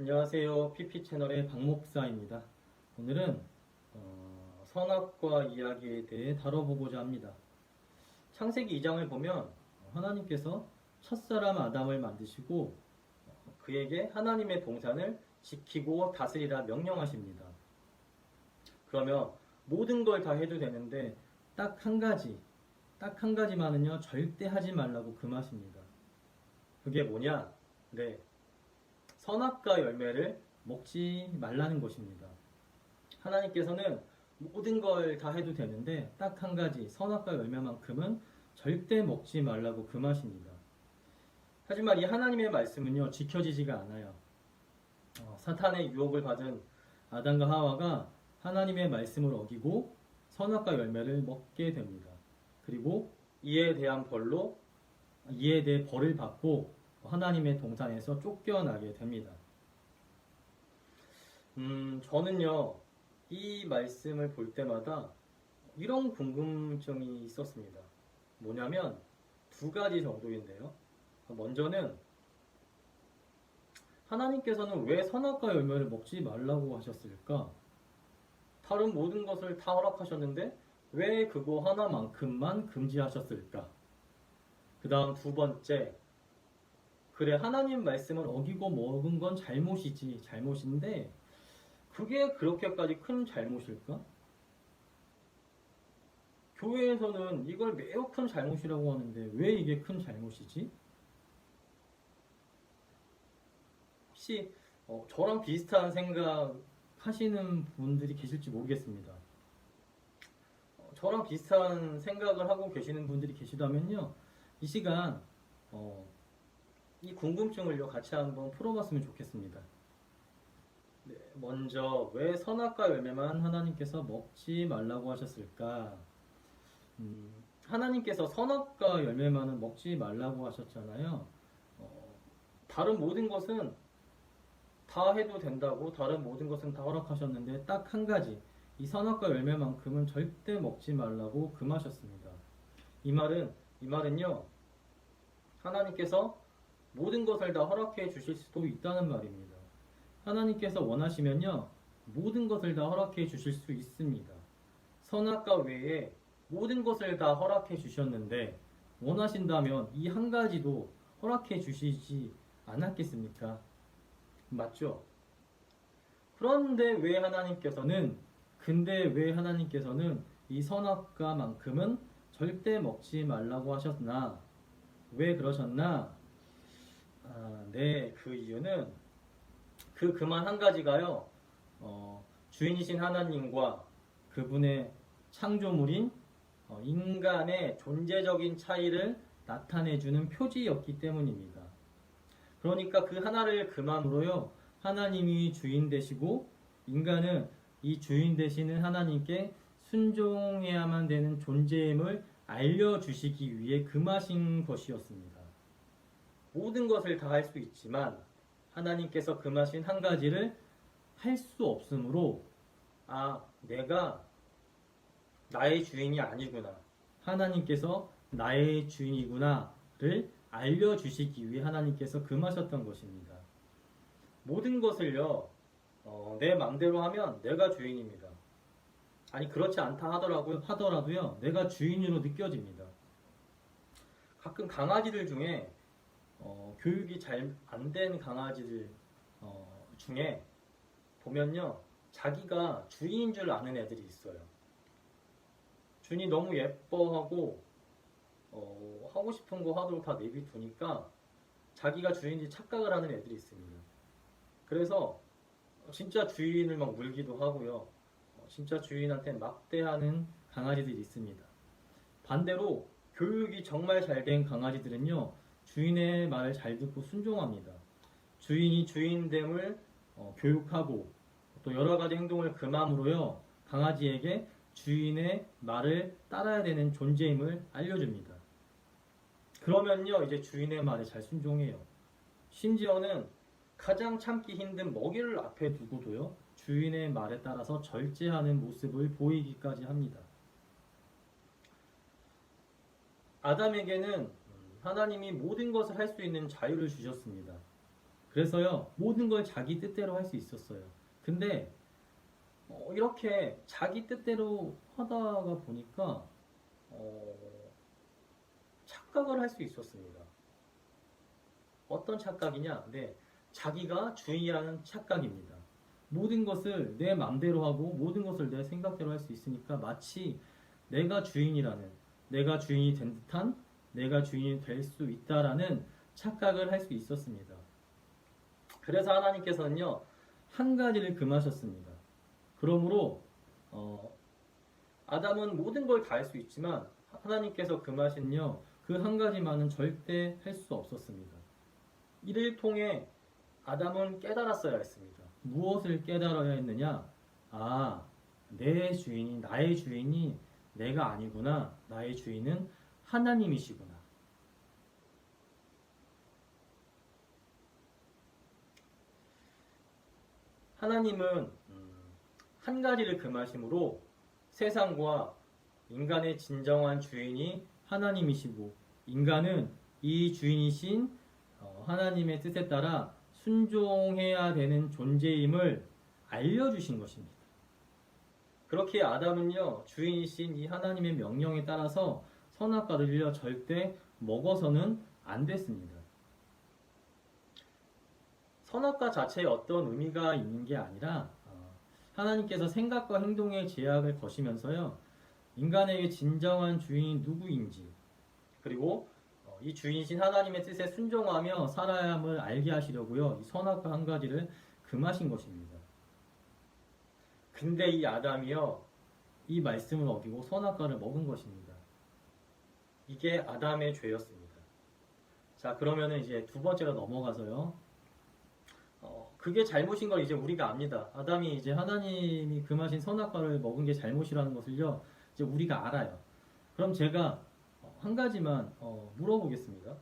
안녕하세요. PP 채널의 박 목사입니다. 오늘은 선악과 이야기에 대해 다뤄보고자 합니다. 창세기 2장을 보면 하나님께서 첫사람 아담을 만드시고 그에게 하나님의 동산을 지키고 다스리라 명령하십니다. 그러면 모든 걸 다 해도 되는데 딱 한 가지만은요 절대 하지 말라고 금하십니다. 그게 뭐냐? 네, 선악과 열매를 먹지 말라는 것입니다. 하나님께서는 모든 걸 다 해도 되는데 딱 한 가지 선악과 열매만큼은 절대 먹지 말라고 금하십니다. 하지만 이 하나님의 말씀은요 지켜지지가 않아요. 사탄의 유혹을 받은 아담과 하와가 하나님의 말씀을 어기고 선악과 열매를 먹게 됩니다. 그리고 이에 대해 벌을 받고 하나님의 동산에서 쫓겨나게 됩니다. 저는요, 이 말씀을 볼 때마다 이런 궁금증이 있었습니다. 뭐냐면 두 가지 정도인데요. 먼저는 하나님께서는 왜 선악과 열매를 먹지 말라고 하셨을까? 다른 모든 것을 다 허락하셨는데 왜 그거 하나만큼만 금지하셨을까? 그 다음 두 번째, 그래 하나님 말씀을 어기고 먹은 건 잘못인데 그게 그렇게까지 큰 잘못일까? 교회에서는 이걸 매우 큰 잘못이라고 하는데 왜 이게 큰 잘못이지? 혹시 저랑 비슷한 생각 하시는 분들이 계실지 모르겠습니다. 저랑 비슷한 생각을 하고 계시는 분들이 계시다면요, 이 시간 이 궁금증을요 같이 한번 풀어봤으면 좋겠습니다. 네, 먼저 왜 선악과 열매만 하나님께서 먹지 말라고 하셨을까? 하나님께서 선악과 열매만은 먹지 말라고 하셨잖아요. 다른 모든 것은 다 해도 된다고, 다른 모든 것은 다 허락하셨는데 딱 한 가지, 이 선악과 열매만큼은 절대 먹지 말라고 금하셨습니다. 이 말은요, 하나님께서 모든 것을 다 허락해 주실 수도 있다는 말입니다. 하나님께서 원하시면요, 모든 것을 다 허락해 주실 수 있습니다. 선악과 외에 모든 것을 다 허락해 주셨는데 원하신다면 이 한 가지도 허락해 주시지 않았겠습니까? 맞죠? 근데 왜 하나님께서는 이 선악과만큼은 절대 먹지 말라고 하셨나? 왜 그러셨나? 네, 그 이유는 그만 한 가지가요, 주인이신 하나님과 그분의 창조물인 인간의 존재적인 차이를 나타내주는 표지였기 때문입니다. 그러니까 그 하나를 금함으로요, 하나님이 주인 되시고 인간은 이 주인 되시는 하나님께 순종해야만 되는 존재임을 알려주시기 위해 금하신 것이었습니다. 모든 것을 다 할 수 있지만 하나님께서 금하신 한 가지를 할 수 없으므로 내가 나의 주인이 아니구나, 하나님께서 나의 주인이구나를 알려주시기 위해 하나님께서 금하셨던 것입니다. 모든 것을요, 내 맘대로 하면 내가 주인입니다. 아니 그렇지 않다 하더라도요 내가 주인으로 느껴집니다. 가끔 강아지들 중에 교육이 잘 안 된 강아지들 중에 보면요, 자기가 주인인 줄 아는 애들이 있어요. 주인이 너무 예뻐하고 하고 싶은 거 하도록 다 내비두니까 자기가 주인인지 착각을 하는 애들이 있습니다. 그래서 진짜 주인을 막 물기도 하고요, 진짜 주인한테 막대하는 강아지들이 있습니다. 반대로 교육이 정말 잘 된 강아지들은요, 주인의 말을 잘 듣고 순종합니다. 주인이 주인됨을 교육하고 또 여러 가지 행동을 금함으로요, 강아지에게 주인의 말을 따라야 되는 존재임을 알려줍니다. 그러면요, 이제 주인의 말에 잘 순종해요. 심지어는 가장 참기 힘든 먹이를 앞에 두고도요, 주인의 말에 따라서 절제하는 모습을 보이기까지 합니다. 아담에게는 하나님이 모든 것을 할 수 있는 자유를 주셨습니다. 그래서요, 모든 걸 자기 뜻대로 할 수 있었어요. 근데 이렇게 자기 뜻대로 하다가 보니까 착각을 할 수 있었습니다. 어떤 착각이냐? 네, 자기가 주인이라는 착각입니다. 모든 것을 내 맘대로 하고 모든 것을 내 생각대로 할 수 있으니까 마치 내가 주인이라는, 내가 주인이 된 듯한, 내가 주인이 될 수 있다라는 착각을 할 수 있었습니다. 그래서 하나님께서는요, 한 가지를 금하셨습니다. 그러므로 아담은 모든 걸 다 할 수 있지만 하나님께서 금하신요, 그 한 가지만은 절대 할 수 없었습니다. 이를 통해 아담은 깨달았어야 했습니다. 무엇을 깨달아야 했느냐? 아, 내 주인이, 나의 주인이 내가 아니구나. 나의 주인은 하나님이시구나. 하나님은 한 가지를 금하심으로 세상과 인간의 진정한 주인이 하나님이시고, 인간은 이 주인이신 하나님의 뜻에 따라 순종해야 되는 존재임을 알려주신 것입니다. 그렇게 아담은요, 주인이신 이 하나님의 명령에 따라서 선악과를요 절대 먹어서는 안 됐습니다. 선악과 자체에 어떤 의미가 있는 게 아니라 하나님께서 생각과 행동의 제약을 거시면서요, 인간에게 진정한 주인이 누구인지, 그리고 이 주인이신 하나님의 뜻에 순종하며 살아야 함을 알게 하시려고요, 이 선악과 한 가지를 금하신 것입니다. 근데 이 아담이요, 이 말씀을 어기고 선악과를 먹은 것입니다. 이게 아담의 죄였습니다. 자, 그러면은 이제 두 번째로 넘어가서요, 그게 잘못인 걸 이제 우리가 압니다. 아담이 이제 하나님이 금하신 선악과를 먹은 게 잘못이라는 것을요, 이제 우리가 알아요. 그럼 제가 한 가지만 물어보겠습니다.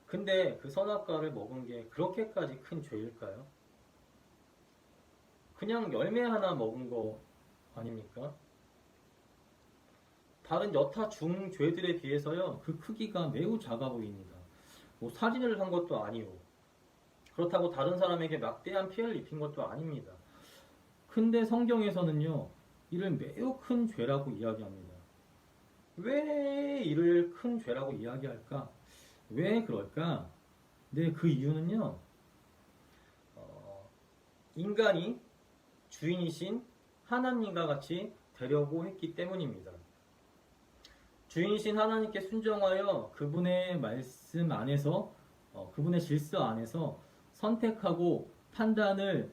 근데 그 선악과를 먹은 게 그렇게까지 큰 죄일까요? 그냥 열매 하나 먹은 거 아닙니까? 다른 여타 중죄들에 비해서요, 그 크기가 매우 작아 보입니다. 뭐 살인을 한 것도 아니고, 그렇다고 다른 사람에게 막대한 피해를 입힌 것도 아닙니다. 근데 성경에서는요, 이를 매우 큰 죄라고 이야기합니다. 왜 이를 큰 죄라고 이야기할까? 왜 그럴까? 네, 그 이유는요, 인간이 주인이신 하나님과 같이 되려고 했기 때문입니다. 주인이신 하나님께 순종하여 그분의 말씀 안에서, 그분의 질서 안에서 선택하고 판단을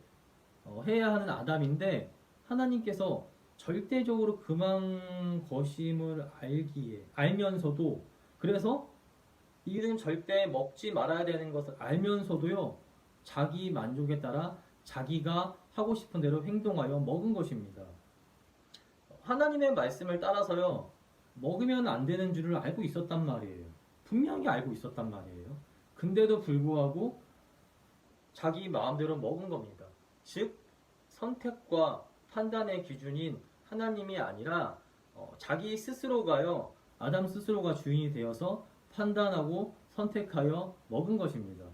해야 하는 아담인데, 하나님께서 절대적으로 금한 것임을 알면서도, 그래서 이는 절대 먹지 말아야 되는 것을 알면서도요, 자기 만족에 따라 자기가 하고 싶은 대로 행동하여 먹은 것입니다. 하나님의 말씀을 따라서요, 먹으면 안 되는 줄을 알고 있었단 말이에요. 분명히 알고 있었단 말이에요. 근데도 불구하고 자기 마음대로 먹은 겁니다. 즉, 선택과 판단의 기준인 하나님이 아니라 자기 스스로가요, 아담 스스로가 주인이 되어서 판단하고 선택하여 먹은 것입니다.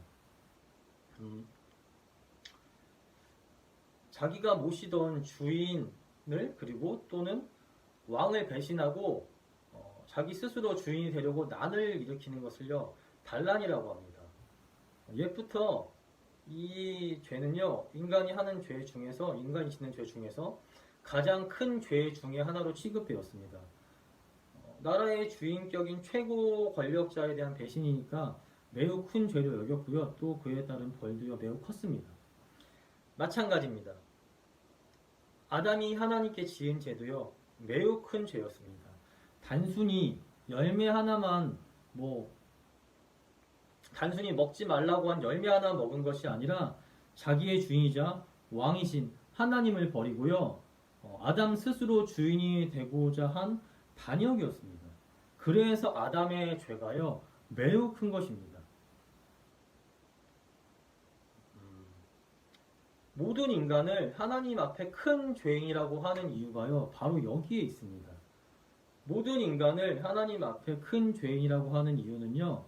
자기가 모시던 주인을, 그리고 또는 왕을 배신하고 자기 스스로 주인이 되려고 난을 일으키는 것을요, 반란이라고 합니다. 옛부터 이 죄는요, 인간이 하는 죄 중에서, 인간이 짓는 죄 중에서 가장 큰 죄 중에 하나로 취급되었습니다. 나라의 주인격인 최고 권력자에 대한 배신이니까 매우 큰 죄로 여겼고요, 또 그에 따른 벌도요 매우 컸습니다. 마찬가지입니다. 아담이 하나님께 지은 죄도요 매우 큰 죄였습니다. 단순히 열매 하나만, 단순히 먹지 말라고 한 열매 하나 먹은 것이 아니라 자기의 주인이자 왕이신 하나님을 버리고요, 아담 스스로 주인이 되고자 한 반역이었습니다. 그래서 아담의 죄가요 매우 큰 것입니다. 모든 인간을 하나님 앞에 큰 죄인이라고 하는 이유가요, 바로 여기에 있습니다. 모든 인간을 하나님 앞에 큰 죄인이라고 하는 이유는요,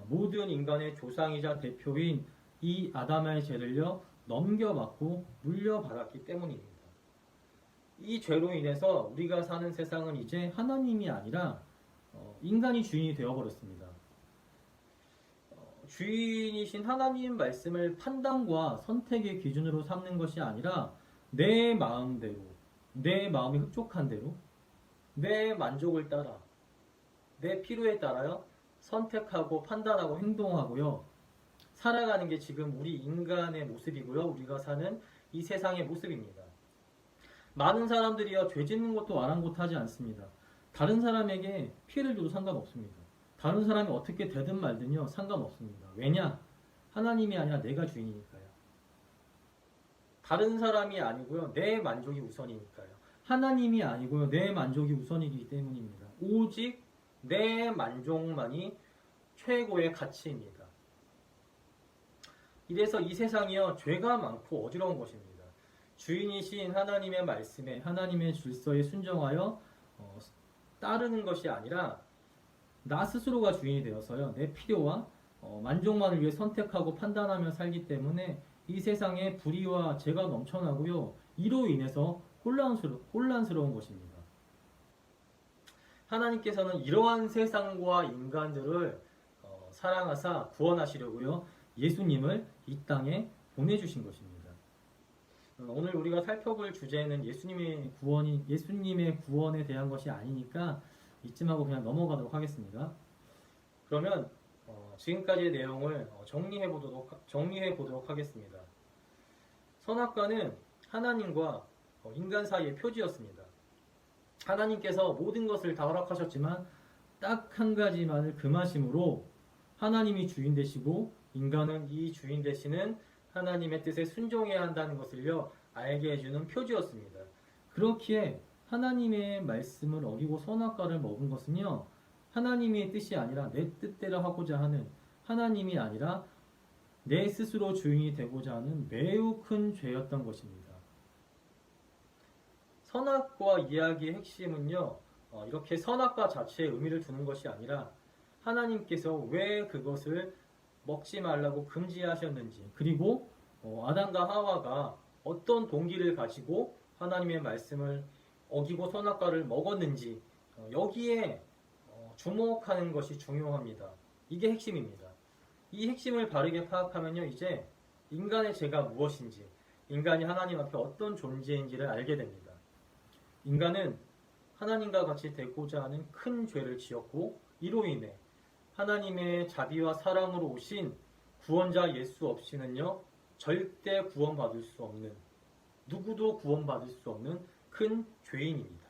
모든 인간의 조상이자 대표인 이 아담의 죄를요 넘겨받고 물려받았기 때문입니다. 이 죄로 인해서 우리가 사는 세상은 이제 하나님이 아니라 인간이 주인이 되어버렸습니다. 주인이신 하나님 말씀을 판단과 선택의 기준으로 삼는 것이 아니라 내 마음대로, 내 마음이 흡족한 대로, 내 만족을 따라, 내 필요에 따라요 선택하고 판단하고 행동하고요 살아가는 게 지금 우리 인간의 모습이고요 우리가 사는 이 세상의 모습입니다. 많은 사람들이요 죄 짓는 것도 아랑곳하지 않습니다. 다른 사람에게 피해를 줘도 상관없습니다. 다른 사람이 어떻게 되든 말든요 상관없습니다. 왜냐? 하나님이 아니라 내가 주인이니까요. 다른 사람이 아니고요 내 만족이 우선이니까요. 하나님이 아니고요 내 만족이 우선이기 때문입니다. 오직 내 만족만이 최고의 가치입니다. 이래서 이 세상이요 죄가 많고 어지러운 것입니다. 주인이신 하나님의 말씀에 하나님의 질서에 순종하여 따르는 것이 아니라 나 스스로가 주인이 되어서요 내 필요와 만족만을 위해 선택하고 판단하며 살기 때문에 이 세상에 불의와 죄가 넘쳐나고요 이로 인해서 혼란스러운 것입니다. 하나님께서는 이러한 세상과 인간들을 사랑하사 구원하시려고요 예수님을 이 땅에 보내주신 것입니다. 오늘 우리가 살펴볼 주제는 예수님의 구원에 대한 것이 아니니까 이쯤하고 그냥 넘어가도록 하겠습니다. 그러면 지금까지의 내용을 정리해 보도록 하겠습니다. 선악과는 하나님과 인간 사이의 표지였습니다. 하나님께서 모든 것을 다 허락하셨지만 딱 한 가지만을 금하심으로 하나님이 주인 되시고 인간은 이 주인 되시는 하나님의 뜻에 순종해야 한다는 것을요 알게 해주는 표지였습니다. 그렇기에 하나님의 말씀을 어기고 선악과를 먹은 것은요 하나님의 뜻이 아니라 내 뜻대로 하고자 하는 하나님이 아니라 내 스스로 주인이 되고자 하는 매우 큰 죄였던 것입니다. 선악과 이야기의 핵심은요 이렇게 선악과 자체에 의미를 두는 것이 아니라 하나님께서 왜 그것을 먹지 말라고 금지하셨는지 그리고 아담과 하와가 어떤 동기를 가지고 하나님의 말씀을 어기고 선악과를 먹었는지 여기에 주목하는 것이 중요합니다. 이게 핵심입니다. 이 핵심을 바르게 파악하면요 이제 인간의 죄가 무엇인지 인간이 하나님 앞에 어떤 존재인지를 알게 됩니다. 인간은 하나님과 같이 되고자 하는 큰 죄를 지었고 이로 인해 하나님의 자비와 사랑으로 오신 구원자 예수 없이는요 절대 구원받을 수 없는 누구도 구원받을 수 없는 큰 죄인입니다.